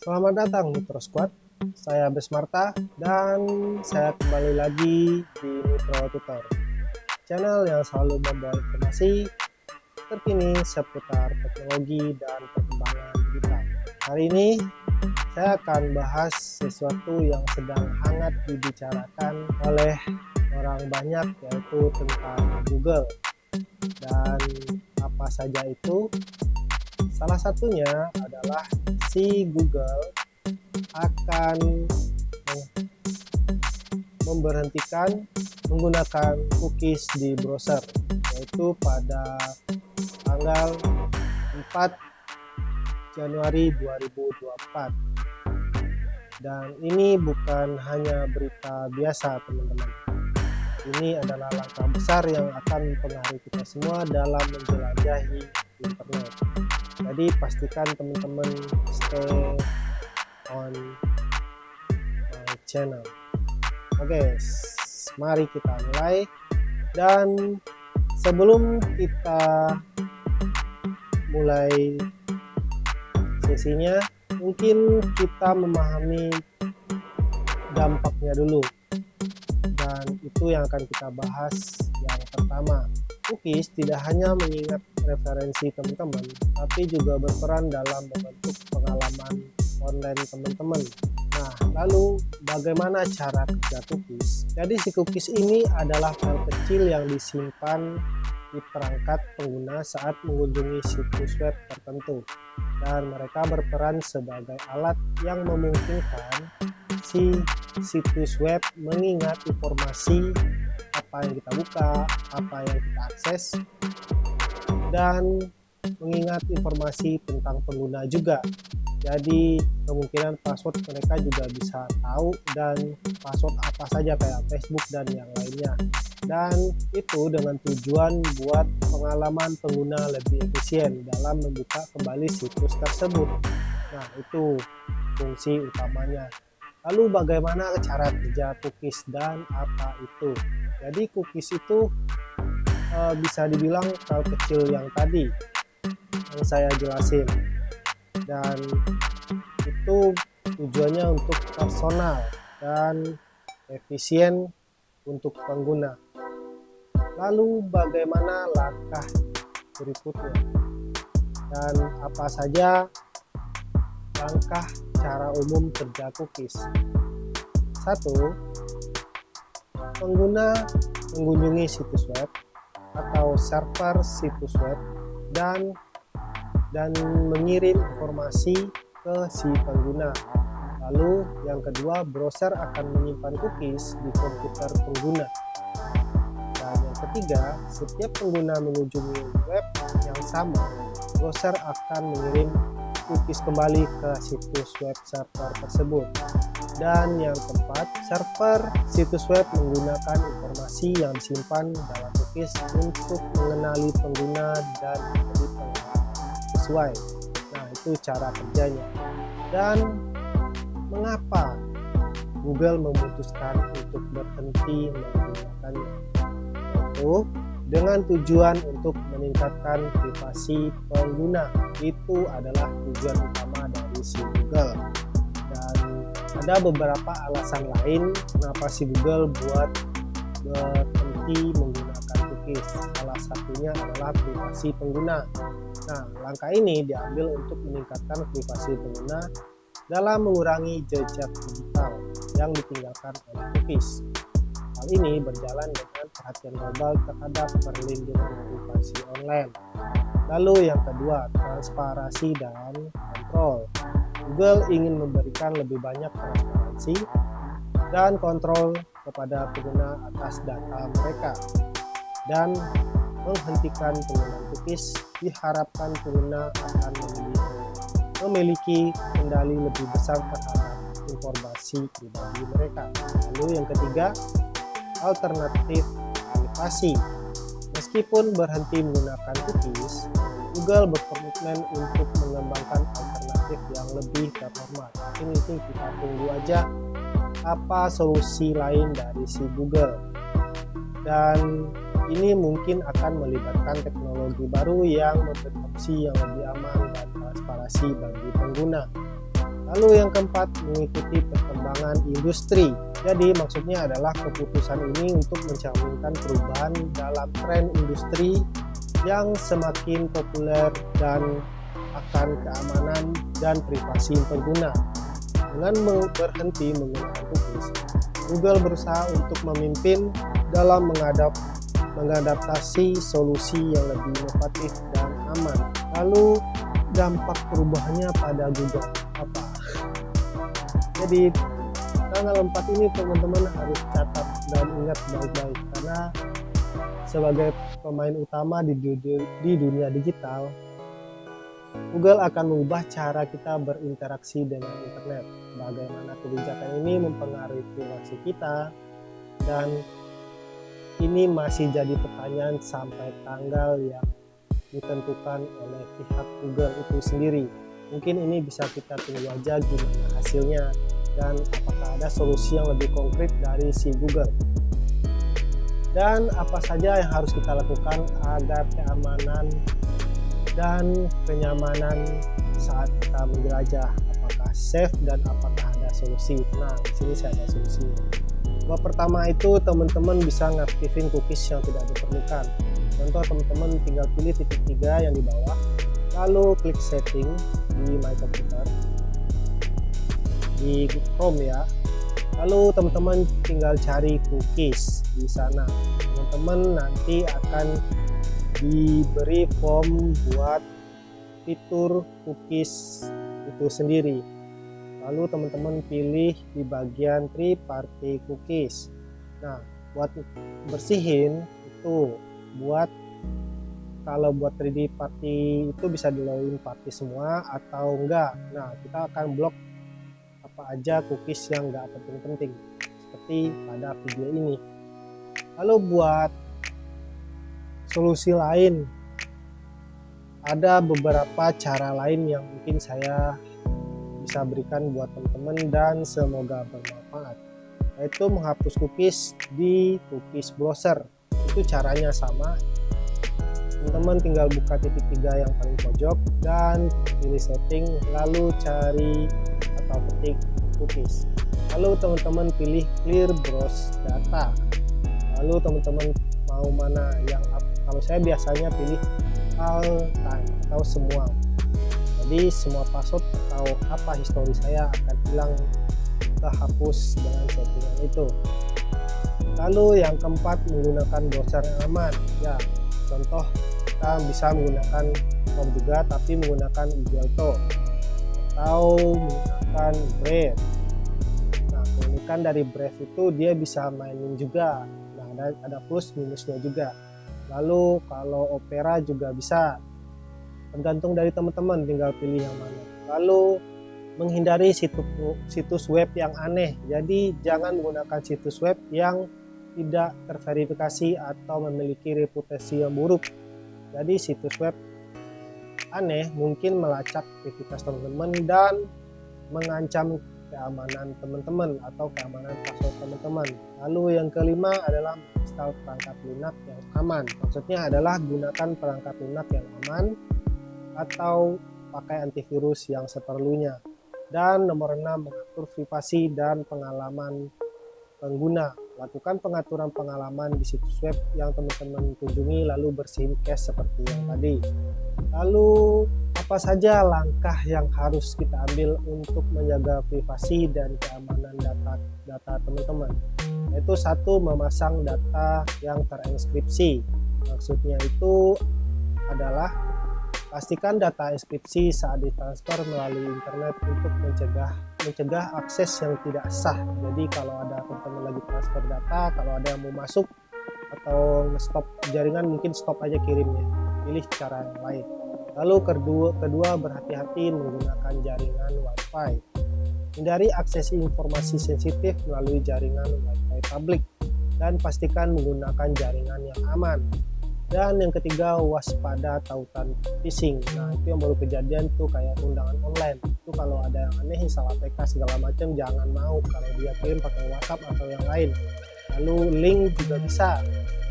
Selamat datang Nitro Squad, saya Besmarta dan saya kembali lagi di Nitro Tutor, channel yang selalu membawa informasi terkini seputar teknologi dan perkembangan digital. Hari ini saya akan bahas sesuatu yang sedang hangat dibicarakan oleh orang banyak, yaitu tentang Google. Dan apa saja itu? Salah satunya adalah si Google akan memberhentikan menggunakan cookies di browser, yaitu pada tanggal 4 Januari 2024. Dan ini bukan hanya berita biasa, teman-teman. Ini adalah langkah besar yang akan mempengaruhi kita semua dalam menjelajahi internet. Jadi pastikan teman-teman stay on my channel. Oke, mari kita mulai. Dan sebelum kita mulai sesinya, mungkin kita memahami dampaknya dulu. Dan itu yang akan kita bahas. Yang pertama, cookies tidak hanya mengingat referensi teman-teman, tapi juga berperan dalam membentuk pengalaman online teman-teman. Nah, lalu bagaimana cara kerja cookies? Jadi si cookies ini adalah file kecil yang disimpan di perangkat pengguna saat mengunjungi situs web tertentu, dan mereka berperan sebagai alat yang memungkinkan si situs web mengingat informasi apa yang kita buka, apa yang kita akses, dan mengingat informasi tentang pengguna juga. Jadi kemungkinan password mereka juga bisa tahu, dan password apa saja kayak Facebook dan yang lainnya. Dan itu dengan tujuan buat pengalaman pengguna lebih efisien dalam membuka kembali situs tersebut. Nah, itu fungsi utamanya. Lalu bagaimana cara kerja cookies dan apa itu? Jadi cookies itu bisa dibilang file kecil yang tadi yang saya jelasin, dan itu tujuannya untuk personal dan efisien untuk pengguna. Lalu bagaimana langkah berikutnya dan apa saja langkah cara umum kerja cookies? 1. Pengguna mengunjungi situs web atau server situs web dan mengirim informasi ke si pengguna. Lalu yang kedua, browser akan menyimpan cookies di komputer pengguna. Dan yang ketiga, setiap pengguna mengunjungi web yang sama, browser akan mengirim cookies kembali ke situs web server tersebut. Dan yang keempat, server situs web menggunakan informasi yang disimpan dalam cookies untuk mengenali pengguna dan memberi pengalaman sesuai. Nah, itu cara kerjanya. Dan mengapa Google memutuskan untuk berhenti menggunakannya? Yaitu dengan tujuan untuk meningkatkan privasi pengguna. Itu adalah tujuan utama dari si Google. Dan ada beberapa alasan lain kenapa si Google buat berhenti menggunakan cookies. Salah satunya adalah privasi pengguna. Nah, langkah ini diambil untuk meningkatkan privasi pengguna dalam mengurangi jejak digital yang ditinggalkan oleh cookies. Hal ini berjalan dengan perhatian global terhadap perlindungan privasi online. Lalu yang kedua, transparansi dan kontrol. Google ingin memberikan lebih banyak transparansi dan kontrol kepada pengguna atas data mereka. Dan menghentikan penggunaan cookies diharapkan pengguna akan memiliki kendali lebih besar terhadap informasi pribadi mereka. Lalu yang ketiga, alternatif privasi. Meskipun berhenti menggunakan cookies, Google berkomitmen untuk mengembangkan alternatif yang lebih terhormat. Ini kita tunggu aja apa solusi lain dari si Google. Dan ini mungkin akan melibatkan teknologi baru yang memberi opsi yang lebih aman dan transparansi bagi pengguna. Lalu yang keempat, mengikuti perkembangan industri. Jadi maksudnya adalah keputusan ini untuk mencerminkan perubahan dalam tren industri yang semakin populer dan akan keamanan dan privasi pengguna. Dengan berhenti menggunakan cookies, Google berusaha untuk memimpin dalam mengadaptasi solusi yang lebih inovatif dan aman. Lalu dampak perubahannya pada Google apa? Jadi tanggal 4 ini teman-teman harus catat dan ingat baik-baik, karena sebagai pemain utama di dunia digital, Google akan mengubah cara kita berinteraksi dengan internet. Bagaimana kebijakan ini mempengaruhi privasi kita, dan ini masih jadi pertanyaan sampai tanggal yang ditentukan oleh pihak Google itu sendiri. Mungkin ini bisa kita tunggu aja gimana hasilnya dan apakah ada solusi yang lebih konkret dari si Google. Dan apa saja yang harus kita lakukan agar keamanan dan kenyamanan saat kita menjelajah, apakah safe dan apakah ada solusi. Nah, di sini saya ada solusinya. Yang pertama itu teman-teman bisa ngaktifin cookies yang tidak diperlukan. Contoh, teman-teman tinggal pilih titik 3 yang di bawah, lalu klik setting di My Computer di Chrome ya. Lalu teman-teman tinggal cari cookies di sana. Teman-teman nanti akan diberi form buat fitur cookies itu sendiri. Lalu teman-teman pilih di bagian 3 party cookies. Nah, buat bersihin itu, kalau buat 3D party itu bisa di login party semua atau enggak. Nah, kita akan blok apa aja cookies yang enggak penting-penting seperti pada video ini. Lalu buat solusi lain, ada beberapa cara lain yang mungkin saya bisa berikan buat teman-teman dan semoga bermanfaat, yaitu menghapus cookies di cookies browser. Itu caranya sama, teman-teman tinggal buka titik 3 yang paling pojok dan pilih setting, lalu cari atau ketik cookies, lalu teman-teman pilih clear browse data. Lalu teman-teman mau mana yang kalau saya biasanya pilih all time atau semua, jadi semua password atau apa histori saya akan hilang kehapus dengan settingan itu. Lalu yang keempat, menggunakan browser yang aman ya. Contoh, kita bisa menggunakan Chrome juga tapi menggunakan Ubuntu atau menggunakan Brave. Nah, keunikan dari Brave itu dia bisa mainin juga. Nah, ada plus minusnya juga. Lalu kalau Opera juga bisa, tergantung dari teman-teman, tinggal pilih yang mana. Lalu menghindari situs web yang aneh. Jadi jangan menggunakan situs web yang tidak terverifikasi atau memiliki reputasi yang buruk. Jadi situs web aneh mungkin melacak aktivitas teman-teman dan mengancam keamanan teman-teman atau keamanan password teman-teman. Lalu yang kelima adalah install perangkat lunak yang aman. Maksudnya adalah gunakan perangkat lunak yang aman atau pakai antivirus yang seperlunya. Dan nomor 6, mengatur privasi dan pengalaman pengguna. Lakukan pengaturan pengalaman di situs web yang teman-teman kunjungi, lalu bersihin cache seperti yang tadi. Lalu apa saja langkah yang harus kita ambil untuk menjaga privasi dan keamanan data teman-teman? Yaitu 1, memasang data yang terenkripsi. Maksudnya itu adalah pastikan data enkripsi saat ditransfer melalui internet untuk mencegah akses yang tidak sah. Jadi kalau ada teman-teman lagi transfer data, kalau ada yang mau masuk atau stop jaringan, mungkin stop aja kirimnya, pilih cara yang lain. Lalu kedua berhati-hati menggunakan jaringan Wi-Fi. Hindari akses informasi sensitif melalui jaringan Wi-Fi publik dan pastikan menggunakan jaringan yang aman. Dan yang ketiga, waspada tautan phishing. Nah, itu yang baru kejadian tuh, kayak undangan online. Itu kalau ada yang aneh, install APK segala macam, jangan mau kalau dia kirim pakai WhatsApp atau yang lain. Lalu link juga bisa,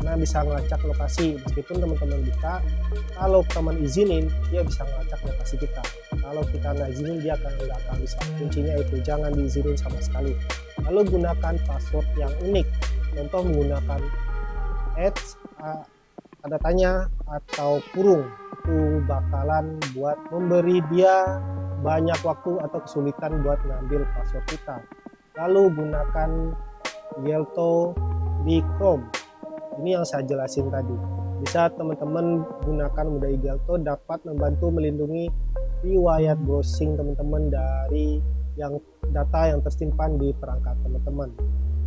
karena bisa ngelacak lokasi. Meskipun teman-teman buka, kalau teman izinin, dia bisa ngelacak lokasi kita. Kalau kita nggak izinin, dia nggak akan bisa. Kuncinya itu, jangan diizinin sama sekali. Lalu gunakan password yang unik. Contoh menggunakan tanda tanya atau kurung. Itu bakalan buat memberi dia banyak waktu atau kesulitan buat ngambil password kita. Lalu gunakan Gelto di Chrome. Ini yang saya jelasin tadi. Bisa teman-teman gunakan Mudah Gelto, dapat membantu melindungi riwayat browsing teman-teman dari data yang tersimpan di perangkat teman-teman.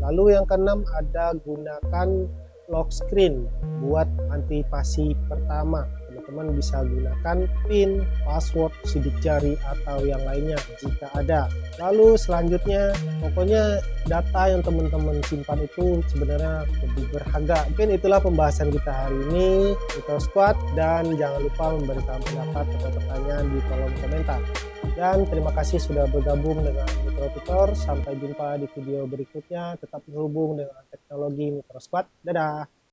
Lalu yang keenam, ada gunakan lock screen buat antisipasi pertama. Teman-teman bisa gunakan PIN, password, sidik jari, atau yang lainnya jika ada. Lalu selanjutnya, pokoknya data yang teman-teman simpan itu sebenarnya lebih berharga. Mungkin itulah pembahasan kita hari ini, Mitra Squad, dan jangan lupa memberikan pendapat atau pertanyaan di kolom komentar. Dan terima kasih sudah bergabung dengan Mitra Tutor. Sampai jumpa di video berikutnya. Tetap terhubung dengan teknologi Mitra Squad. Dadah!